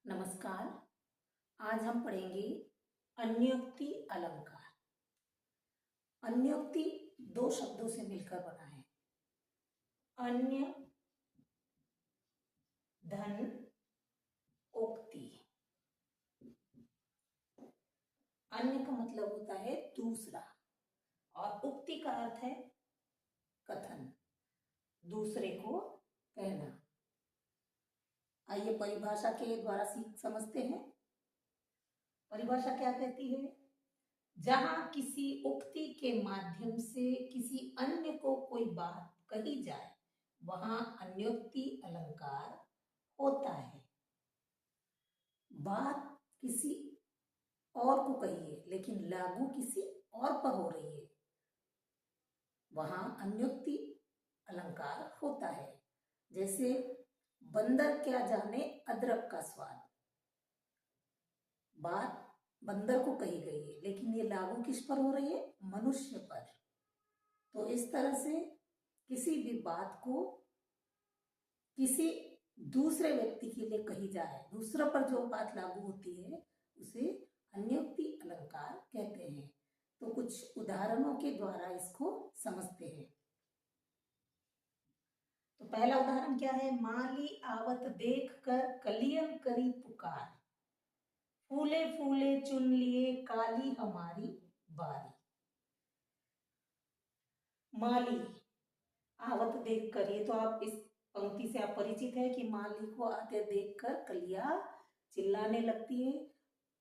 नमस्कार। आज हम पढ़ेंगे अन्योक्ति अलंकार। अन्योक्ति दो शब्दों से मिलकर बना है। अन्य धन उक्ति। अन्य का मतलब होता है दूसरा और उक्ति का अर्थ है कथन, दूसरे को कहना। आइए परिभाषा के द्वारा समझते हैं। परिभाषा क्या कहती है? जहां किसी उक्ति के माध्यम से किसी अन्य को कोई बात कही जाए वहां अन्योक्ति अलंकार होता है। बात किसी और को कही है लेकिन लागू किसी और पर हो रही है, वहां अन्योक्ति अलंकार होता है। जैसे बंदर क्या जाने अदरक का स्वाद। बात बंदर को कही गई है लेकिन ये लागू किस पर हो रही है? मनुष्य पर। तो इस तरह से किसी भी बात को किसी दूसरे व्यक्ति के लिए कही जाए, दूसरे पर जो बात लागू होती है उसे अन्योक्ति अलंकार कहते हैं। तो कुछ उदाहरणों के द्वारा इसको समझते हैं। तो पहला उदाहरण क्या है? माली आवत देख कर कलियन करी पुकार, फूले फूले चुन लिए काली हमारी बारी। माली आवत देख कर, ये तो आप इस पंक्ति से आप परिचित है कि माली को आते देखकर कलियां चिल्लाने लगती है,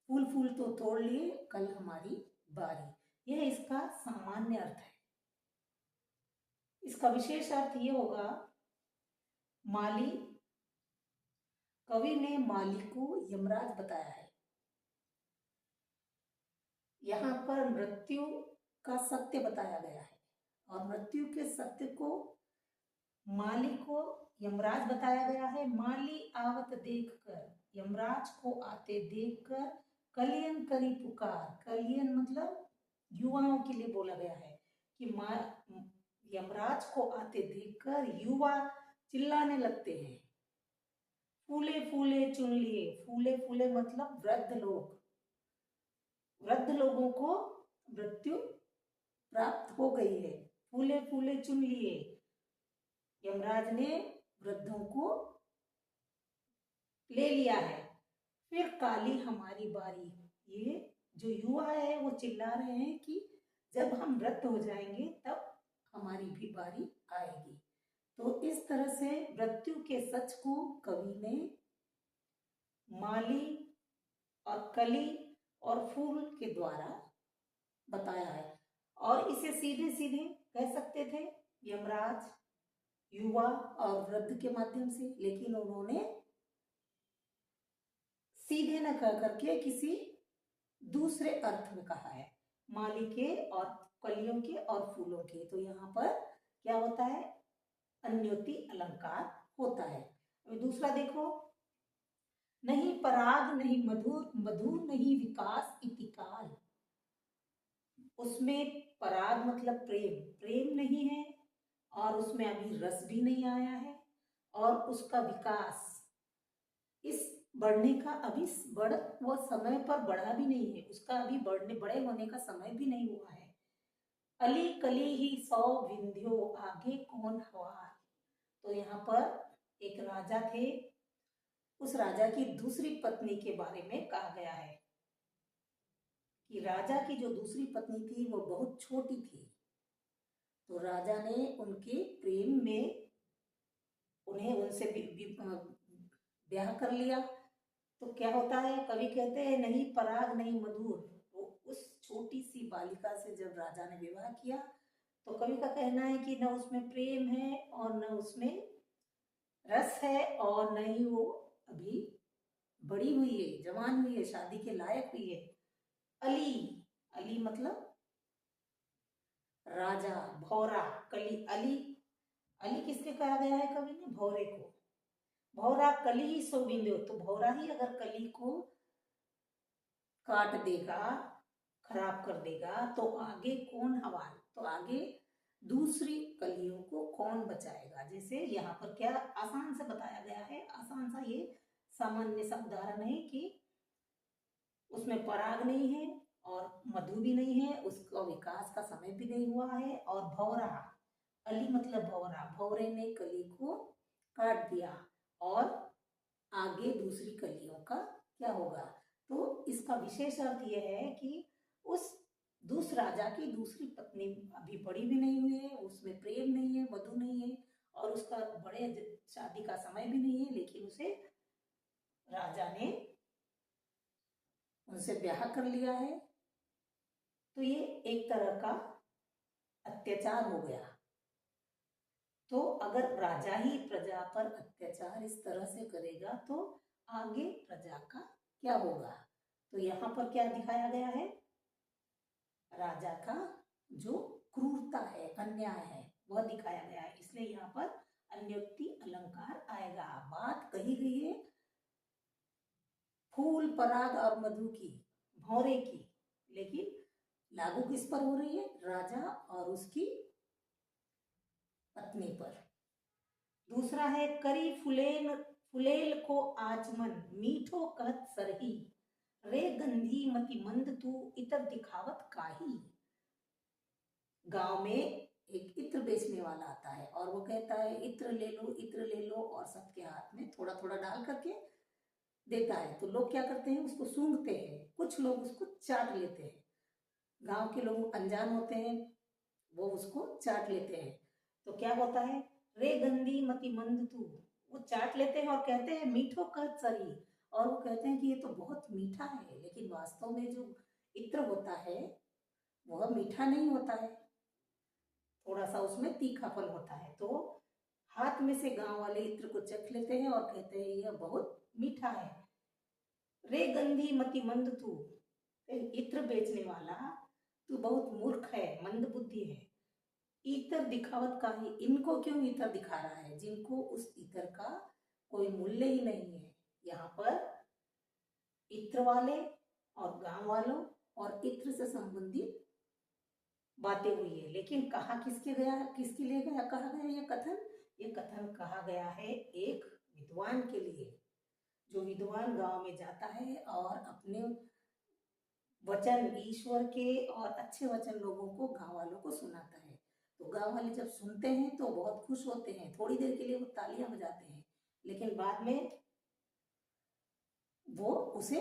फूल फूल तो तोड़ लिए कल हमारी बारी। यह इसका सामान्य अर्थ है। इसका विशेष अर्थ ये होगा, माली, कवि ने माली को यमराज बताया है। यहाँ पर मृत्यु का सत्य बताया गया है और मृत्यु के सत्य को माली को यमराज बताया गया है। माली आवत देखकर, यमराज को आते देखकर कलियन करी पुकार। कलियन मतलब युवाओं के लिए बोला गया है कि यमराज को आते देखकर युवा चिल्लाने लगते हैं। फूले फूले चुन लिए, फूले फूले मतलब वृद्ध लोग, वृद्ध लोगों को मृत्यु प्राप्त हो गई है। फूले फूले चुन लिए, यमराज ने वृद्धों को ले लिया है। फिर काली हमारी बारी, ये जो युवा है वो चिल्ला रहे हैं कि जब हम वृद्ध हो जाएंगे तब हमारी भी बारी आएगी। तो इस तरह से मृत्यु के सच को कवि ने माली और कली और फूल के द्वारा बताया है। और इसे सीधे सीधे कह सकते थे यमराज, युवा और वृद्ध के माध्यम से, लेकिन उन्होंने सीधे न कह करके किसी दूसरे अर्थ में कहा है, माली के और कलियों के और फूलों के। तो यहाँ पर क्या होता है? अन्योक्ति अलंकार होता है। अभी दूसरा देखो, नहीं पराग नहीं मधुर, मधुर नहीं विकास इति काल। उसमें पराग मतलब प्रेम, प्रेम नहीं है और उसमें अभी रस भी नहीं आया है और उसका विकास, इस बढ़ने का अभी वो समय पर बढ़ा भी नहीं है, उसका अभी बड़े होने का समय भी नहीं हुआ है। अली कली ही सौ विंध्यो, आगे कौन हवार। तो यहाँ पर एक राजा थे, उस राजा की दूसरी पत्नी के बारे में कहा गया है कि राजा की जो दूसरी पत्नी थी वो बहुत छोटी थी। तो राजा ने उनके प्रेम में उन्हें उनसे ब्याह कर लिया। तो क्या होता है? कवि कहते हैं नहीं पराग नहीं मधुर। तो उस छोटी सी बालिका से जब राजा ने विवाह किया तो कवि का कहना है कि न उसमें प्रेम है और न उसमें रस है और न ही वो अभी बड़ी हुई है, जवान हुई है, शादी के लायक हुई है। अली, अली मतलब राजा, भौरा, कली, अली, अली किसके कहा गया है कवि ने? भौरे को। भौरा कली ही सो बिंदु, तो भौरा ही अगर कली को काट देगा, खराब कर देगा तो आगे कौन हवाल, तो आगे दूसरी कलियों को कौन बचाएगा। जैसे यहाँ पर क्या आसान से बताया गया है, आसान सा ये सामान्य सा उदाहरण है कि उसमें पराग नहीं है और मधु भी नहीं है, उसका विकास का समय भी नहीं हुआ है। और भौरा, अली मतलब भौरा, भौरे ने कली को काट दिया और आगे दूसरी कलियों का क्या होगा। तो इसका विशेष अर्थ यह है कि उस राजा की दूसरी पत्नी अभी बड़ी भी नहीं हुई है, उसमें प्रेम नहीं है, मधु नहीं है और उसका बड़े शादी का समय भी नहीं है, लेकिन उसे राजा ने उनसे ब्याह कर लिया है। तो ये एक तरह का अत्याचार हो गया। तो अगर राजा ही प्रजा पर अत्याचार इस तरह से करेगा तो आगे प्रजा का क्या होगा। तो यहाँ पर क्या दिखाया गया है, राजा का जो क्रूरता है, अन्याय है, वह दिखाया गया है। इसलिए यहाँ पर अन्योक्ति अलंकार आएगा। बात कही गई है फूल, पराग और मधु की, भौरे की, लेकिन लागू किस पर हो रही है, राजा और उसकी पत्नी पर। दूसरा है करी फुलेल को आचमन, मीठो कहत सरही, रे गंधी मति मंद तू इतर दिखावत काही। गांव में एक इत्र बेचने वाला आता है और वो कहता है इत्र ले लो, इत्र ले लो, और सबके हाथ में थोड़ा थोड़ा डाल करके देता है। तो लोग क्या करते हैं, उसको सूंघते हैं, कुछ लोग उसको चाट लेते हैं। गांव के लोग अनजान होते हैं, वो उसको चाट लेते हैं। तो क्या होता है, रे गंदी मति मंद तू, वो चाट लेते हैं और कहते हैं मीठो कहत सरी, और वो कहते हैं कि ये तो बहुत मीठा है, लेकिन वास्तव में जो इत्र होता है वह मीठा नहीं होता है, थोड़ा सा उसमें तीखापन होता है। तो हाथ में से गांव वाले इत्र को चख लेते हैं और कहते हैं यह बहुत मीठा है। रे गंधी मति मंद तू, इत्र बेचने वाला तू बहुत मूर्ख है, मंद बुद्धि है। इतर दिखावत का ही, इनको क्यों इतर दिखा रहा है, जिनको उस इतर का कोई मूल्य ही नहीं है। यहाँ पर इत्र वाले और गांव वालों और इत्र से संबंधित बातें हुई है, लेकिन कहा किसके गया, किसके लिए गया, कहा गया ये कथन कहा गया है एक विद्वान के लिए। जो विद्वान गांव में जाता है और अपने वचन ईश्वर के और अच्छे वचन लोगों को, गांव वालों को सुनाता है। तो गांव वाले जब सुनते हैं तो बहुत खुश होते हैं, थोड़ी देर के लिए वो तालियां बजाते हैं, लेकिन बाद में वो उसे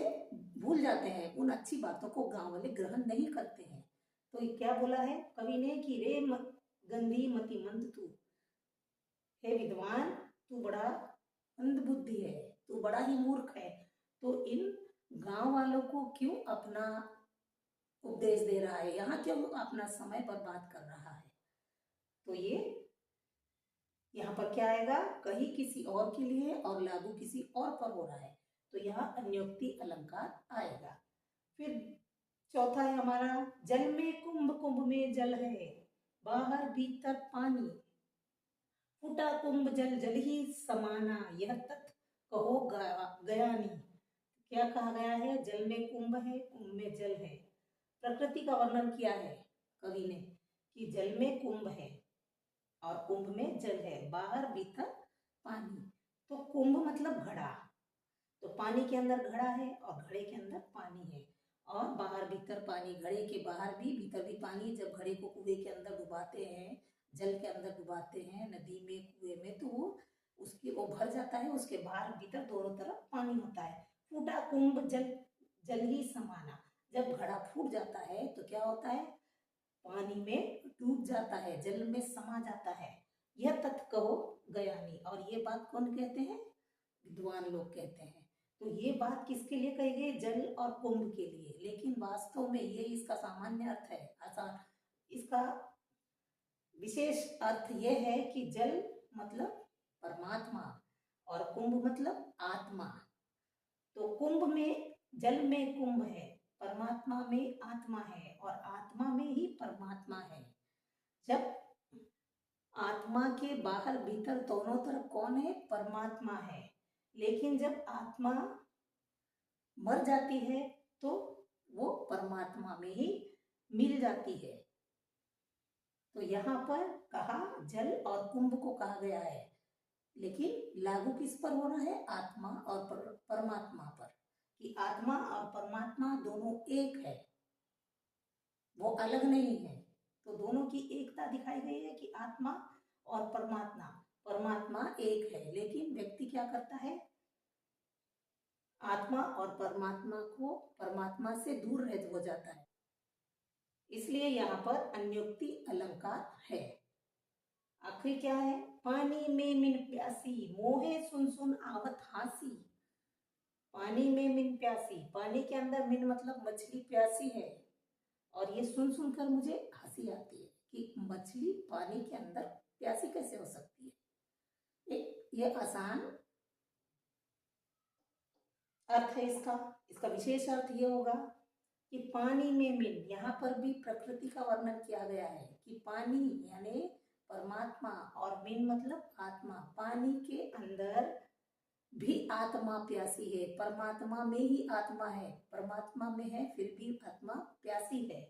भूल जाते हैं, उन अच्छी बातों को गांव वाले ग्रहण नहीं करते हैं। तो ये क्या बोला है कवि ने कि रे गंधी मति मंद तू, हे विद्वान तू बड़ा मंद बुद्धि है, तू बड़ा ही मूर्ख है। तो इन गांव वालों को क्यों अपना उपदेश दे रहा है, यहाँ क्यों अपना समय बर्बाद कर रहा है। तो ये यहाँ पर क्या आएगा, कही किसी और के लिए और लागू किसी और पर हो रहा है, तो यहाँ अन्योक्ति अलंकार आएगा। फिर चौथा है हमारा, जल में कुंभ, कुंभ में जल है, बाहर भीतर पानी, फूटा कुंभ जल जल ही समाना, यह तत् कहो गयानी। क्या कहा गया है, जल में कुंभ है, कुंभ में जल है। प्रकृति का वर्णन किया है कवि ने कि जल में कुंभ है और कुंभ में जल है, बाहर भीतर पानी। तो कुंभ मतलब घड़ा, तो पानी के अंदर घड़ा है और घड़े के अंदर पानी है, और बाहर भीतर पानी, घड़े के बाहर भी भीतर भी पानी। जब घड़े को कुएं के अंदर डुबाते हैं, जल के अंदर डुबाते हैं, नदी में, कुएं में, तो वो भर जाता है, उसके बाहर भीतर दोनों तरफ पानी होता है। फूटा कुंभ जल जल ही समाना, जब घड़ा फूट जाता है तो क्या होता है, पानी में डूब जाता है, जल में समा जाता है। यह तथ्य कहो गयानी, और ये बात कौन कहते हैं, विद्वान लोग कहते हैं। तो ये बात किसके लिए कही गई, जल और कुंभ के लिए, लेकिन वास्तव में ये इसका सामान्य अर्थ है। इसका विशेष अर्थ यह है कि जल मतलब परमात्मा और कुंभ मतलब आत्मा। तो कुंभ में, जल में कुंभ है, परमात्मा में आत्मा है और आत्मा में ही परमात्मा है। जब आत्मा के बाहर भीतर दोनों तरफ कौन है, परमात्मा है, लेकिन जब आत्मा मर जाती है तो वो परमात्मा में ही मिल जाती है। तो यहाँ पर कहा जल और कुंभ को कहा गया है, लेकिन लागू किस पर हो रहा है, आत्मा और अलग नहीं है। तो दोनों की एकता दिखाई गई है कि आत्मा और परमात्मा, परमात्मा एक है, लेकिन व्यक्ति क्या करता है, आत्मा और परमात्मा को परमात्मा से दूर रहित हो जाता है। इसलिए यहाँ पर अन्योक्ति अलंकार है। आखिर क्या है, पानी में मिन प्यासी मोहे सुन सुन आवत हासी। पानी में मिन प्यासी, पानी के अंदर मिन मतलब मछली प्यासी है, और ये सुन सुनकर मुझे हंसी आती है कि मछली पानी के अंदर प्यासी कैसे हो सकती है। एक ये आसान अर्थ है इसका। इसका विशेष अर्थ ये होगा कि पानी में मिन, यहाँ पर भी प्रकृति का वर्णन किया गया है कि पानी यानी परमात्मा और मिन मतलब आत्मा, पानी के अंदर भी आत्मा प्यासी है, परमात्मा में ही आत्मा है, परमात्मा में है फिर भी आत्मा प्यासी है।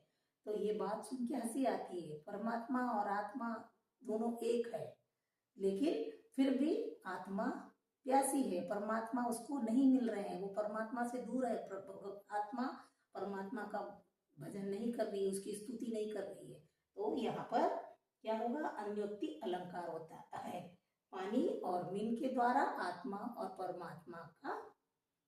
तो ये बात सुन के हंसी आती है, परमात्मा और आत्मा दोनों एक है, लेकिन फिर भी आत्मा प्यासी है, परमात्मा उसको नहीं मिल रहे हैं, वो परमात्मा से दूर है, आत्मा परमात्मा का भजन नहीं कर रही है, उसकी स्तुति नहीं कर रही है। तो यहाँ पर क्या होगा, अन्योक्ति अलंकार होता है। पानी और मीन के द्वारा आत्मा और परमात्मा का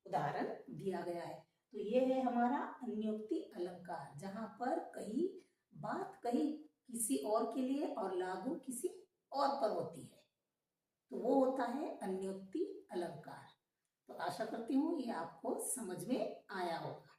उदाहरण दिया गया है। तो ये है हमारा अन्योक्ति अलंकार, जहां पर कहीं बात कही किसी और के लिए और लागू किसी और पर होती है, तो वो होता है अन्योक्ति अलंकार। तो आशा करती हूँ ये आपको समझ में आया होगा।